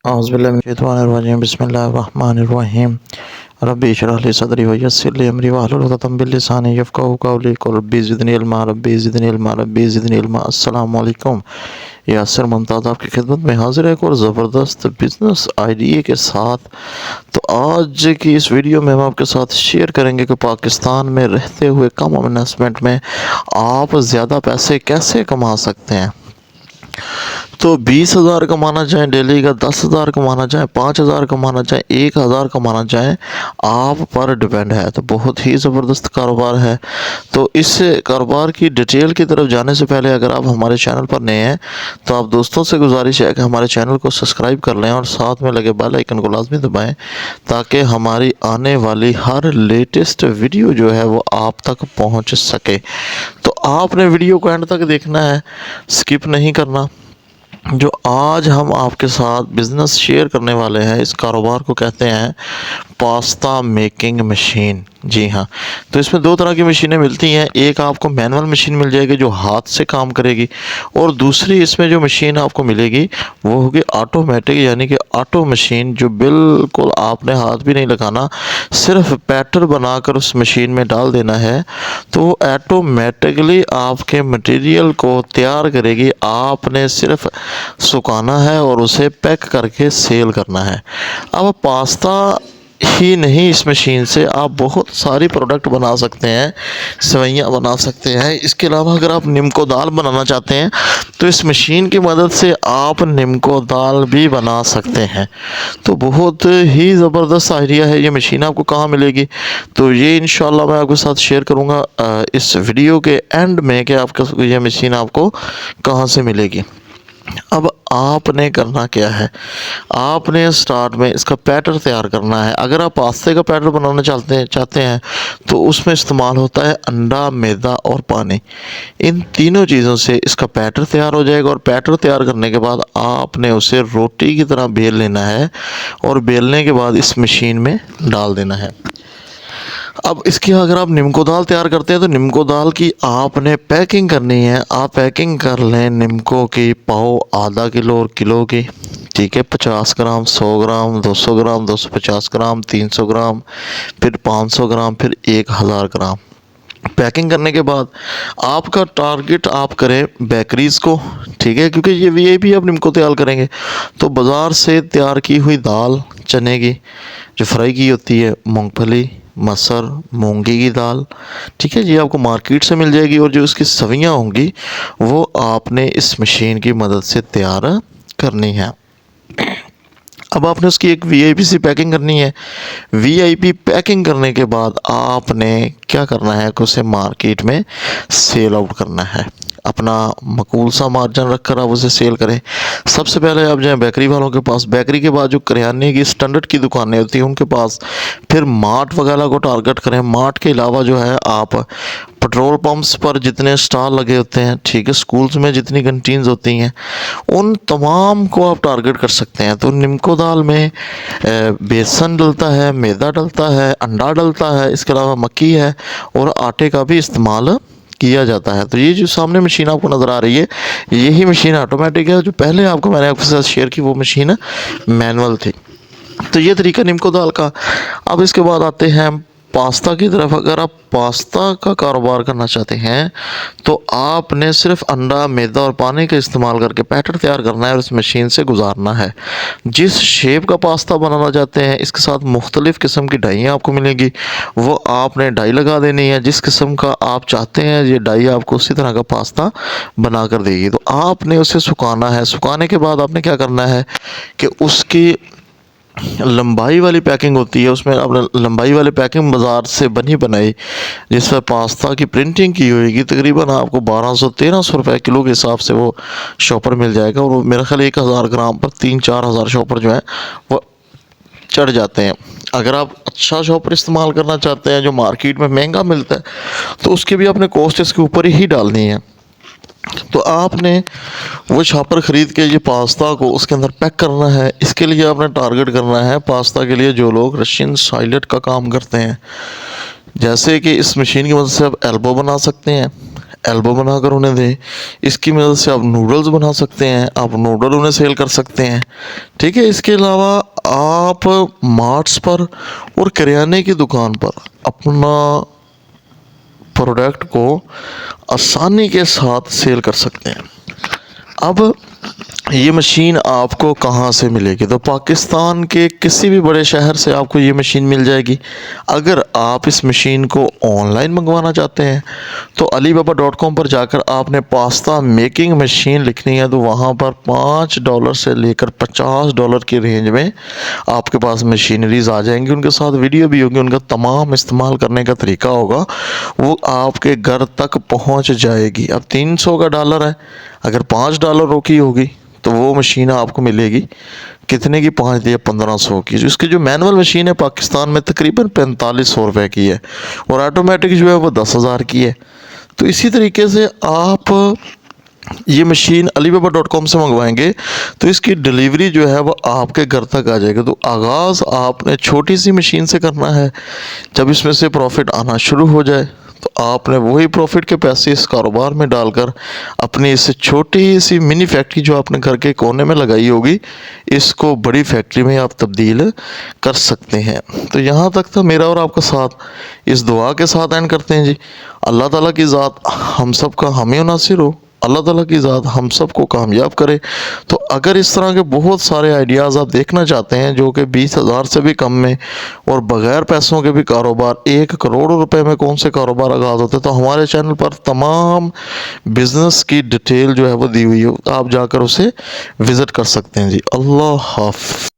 औज़ुबिल्लाहि बिस्मिल्लाहिर्रहमानिर्रहीम रब्बी इश्रह ली सदरी व यस्सिर ली अमरी वहलुल उक़दतम मिन लिसानी यफ़क़हू क़ौली रब्बी ज़िदनी इल्मा रब्बी ज़िदनी इल्मा रब्बी ज़िदनी इल्मा। अस्सलामु अलैकुम। यासिर मुमताज़ आपकी खिदमत में हाज़िर है एक और ज़बरदस्त बिज़नेस आइडिया के साथ। तो आज की इस वीडियो में हम आपके साथ शेयर करेंगे कि पाकिस्तान में रहते हुए कम इन्वेस्टमेंट में आप ज़्यादा पैसे कैसे कमा सकते हैं। तो 20,000 कमाना चाहें डेली का, 10,000 कमाना चाहें, 5,000 कमाना चाहें, 1,000 कमाना चाहें, आप पर डिपेंड है। तो बहुत ही ज़बरदस्त कारोबार है। तो इस कारोबार की डिटेल की तरफ जाने से पहले अगर आप हमारे चैनल पर नए हैं तो आप दोस्तों से गुजारिश है कि हमारे चैनल को सब्सक्राइब कर लें और साथ में लगे बेल आइकन को लाजमी दबाएं ताकि हमारी आने वाली हर लेटेस्ट वीडियो जो है वो आप तक पहुंच सके। तो आपने वीडियो को एंड तक देखना है, स्किप नहीं करना। जो आज हम आपके साथ बिज़नेस शेयर करने वाले हैं, इस कारोबार को कहते हैं पास्ता मेकिंग मशीन। जी हाँ, तो इसमें दो तरह की मशीनें मिलती हैं। एक आपको मैनुअल मशीन मिल जाएगी जो हाथ से काम करेगी, और दूसरी इसमें जो मशीन आपको मिलेगी वो होगी ऑटोमेटिक, यानी कि ऑटो मशीन, जो बिल्कुल आपने हाथ भी नहीं लगाना, सिर्फ पैटर्न बनाकर उस मशीन में डाल देना है तो वो ऑटोमेटिकली आपके मटेरियल को तैयार करेगी। आपने सिर्फ सुखाना है और उसे पैक करके सेल करना है। अब पास्ता ही नहीं, इस मशीन से आप बहुत सारी प्रोडक्ट बना सकते हैं, सेवइयाँ बना सकते हैं। इसके अलावा अगर आप निम्को दाल बनाना चाहते हैं तो इस मशीन की मदद से आप निम्को दाल भी बना सकते हैं। तो बहुत ही ज़बरदस्त आइडिया है। ये मशीन आपको कहाँ मिलेगी तो ये इंशाल्लाह मैं आपके साथ शेयर करूँगा इस वीडियो के एंड में कि आपका ये मशीन आपको कहाँ से मिलेगी। अब आपने करना क्या है, आपने स्टार्ट में इसका बैटर तैयार करना है। अगर आप पास्ते का बैटर बनाना चाहते हैं तो उसमें इस्तेमाल होता है अंडा, मैदा और पानी। इन तीनों चीज़ों से इसका बैटर तैयार हो जाएगा, और बैटर तैयार करने के बाद आपने उसे रोटी की तरह बेल लेना है, और बेलने के बाद इस मशीन में डाल देना है। अब इसकी अगर आप निम्को दाल तैयार करते हैं तो निम्को दाल की आपने पैकिंग करनी है। आप पैकिंग कर लें निम्को की पाव आधा किलो और किलो की, ठीक है, 50 ग्राम, 100 ग्राम, 200 ग्राम, 250 ग्राम, 300 ग्राम, फिर 500 ग्राम, फिर 1000 ग्राम। पैकिंग करने के बाद आपका टारगेट आप करें बेकरीज़ को, ठीक है, क्योंकि ये भी आप निम्को तैयार करेंगे तो बाज़ार से तैयार की हुई दाल, चने की जो फ्राई की होती है, मूंगफली, मसर, मूंगी की दाल, ठीक है, ये आपको मार्केट से मिल जाएगी, और जो इसकी सवियाँ होंगी वो आपने इस मशीन की मदद से तैयार करनी है। अब आपने उसकी एक वीआईपी सी पैकिंग करनी है। वीआईपी पैकिंग करने के बाद आपने क्या करना है कि उसे मार्केट में सेल आउट करना है। अपना मकबूल सा मार्जिन रखकर आप उसे सेल करें। सबसे पहले आप जाएं बेकरी वालों के पास, बेकरी के बाद जो करियाने की स्टैंडर्ड की दुकानें होती हैं उनके पास, फिर मार्ट वगैरह को टारगेट करें। मार्ट के अलावा जो है आप पेट्रोल पंप्स पर जितने स्टॉल लगे होते हैं, ठीक है, स्कूल्स में जितनी कंटीन्स होती हैं, उन तमाम को आप टारगेट कर सकते हैं। तो निम्को दाल में बेसन डलता है, मैदा डलता है, अंडा डलता है, इसके अलावा मक्की है और आटे का भी इस्तेमाल किया जाता है। तो ये जो सामने मशीन आपको नज़र आ रही है, यही मशीन ऑटोमेटिक है। जो पहले मैंने आपके साथ शेयर की वो मशीन मैनुअल थी। तो ये तरीका निम्को दाल का। अब इसके बाद आते हैं पास्ता की तरफ। अगर आप पास्ता का कारोबार करना चाहते हैं तो आपने सिर्फ अंडा, मैदा और पानी का इस्तेमाल करके बैटर तैयार करना है और इस मशीन से गुजारना है। जिस शेप का पास्ता बनाना चाहते हैं, इसके साथ मुख्तलिफ़ किस्म की डाइयाँ आपको मिलेंगी, वो आपने डाई लगा देनी है। जिस किस्म का आप चाहते हैं ये डाई आपको उसी तरह का पास्ता बना कर देगी। तो आपने उसे सुखाना है। सुखाने के बाद आपने क्या करना है कि उसकी लंबाई वाली पैकिंग होती है, उसमें आपने लंबाई वाली पैकिंग बाज़ार से बनी बनाई जिस पर पास्ता की प्रिंटिंग की होगी, तकरीबन आपको 1200-1300 रुपये किलो के हिसाब से वो शॉपर मिल जाएगा। और मेरा ख्याल 1000 ग्राम पर 3-4 हज़ार शॉपर जो है वो चढ़ जाते हैं। अगर आप अच्छा शॉपर इस्तेमाल करना चाहते हैं जो मार्केट में महंगा मिलता है तो उसकी भी आपने कॉस्ट इसके ऊपर ही डालनी है। तो आपने वो शॉपर ख़रीद के ये पास्ता को उसके अंदर पैक करना है। इसके लिए आपने टारगेट करना है पास्ता के लिए जो लोग रशियन साइलेट का काम करते हैं। जैसे कि इस मशीन की मदद से आप एल्बो बना सकते हैं। एल्बो बनाकर उन्हें दें। इसकी मदद से आप नूडल्स बना सकते हैं, आप नूडल उन्हें सेल कर सकते हैं। ठीक है, इसके अलावा आप मार्ट्स पर और किराने की दुकान पर अपना प्रोडक्ट को आसानी के साथ सेल कर सकते हैं। अब ये मशीन आपको कहाँ से मिलेगी? तो पाकिस्तान के किसी भी बड़े शहर से आपको ये मशीन मिल जाएगी। अगर आप इस मशीन को ऑनलाइन मंगवाना चाहते हैं तो alibaba.com पर जाकर आपने पास्ता मेकिंग मशीन लिखनी है, तो वहाँ पर $5 से लेकर $50 की रेंज में आपके पास मशीनरीज आ जाएंगी। उनके साथ वीडियो भी होगी, उनका तमाम इस्तेमाल करने का तरीका होगा, वो आपके घर तक पहुँच जाएगी। अब $300 है, अगर $5 की होगी तो वो मशीन आपको मिलेगी कितने की? 5 या 1500 की। इसकी जो मैनुअल मशीन है पाकिस्तान में तकरीबन 4500 रुपये की है, और ऑटोमेटिक जो है वो 10,000 की है। तो इसी तरीके से आप ये मशीन alibaba.com से मंगवाएंगे तो इसकी डिलीवरी जो है वो आपके घर तक आ जाएगी। तो आगाज़ आपने छोटी सी मशीन से करना है। जब इसमें से प्रॉफिट आना शुरू हो जाए तो आपने वही प्रॉफिट के पैसे इस कारोबार में डालकर अपनी इस छोटी सी मिनी फैक्ट्री जो आपने घर के कोने में लगाई होगी, इसको बड़ी फैक्ट्री में आप तब्दील कर सकते हैं। तो यहाँ तक था मेरा और आपका साथ। इस दुआ के साथ एंड करते हैं जी। अल्लाह ताला की ज़ात हम सब का हमें नासिर हो, अल्लाह ताला की ज़ात हम सब को कामयाब करे। तो अगर इस तरह के बहुत सारे आइडियाज़ आप देखना चाहते हैं जो कि 20,000 से भी कम में और बग़ैर पैसों के भी कारोबार, 1 करोड़ रुपए में कौन से कारोबार आगाज़ होते हैं, तो हमारे चैनल पर तमाम बिज़नेस की डिटेल जो है वो दी हुई है, आप जाकर उसे विज़िट कर सकते हैं जी। अल्लाह हाफ़िज़।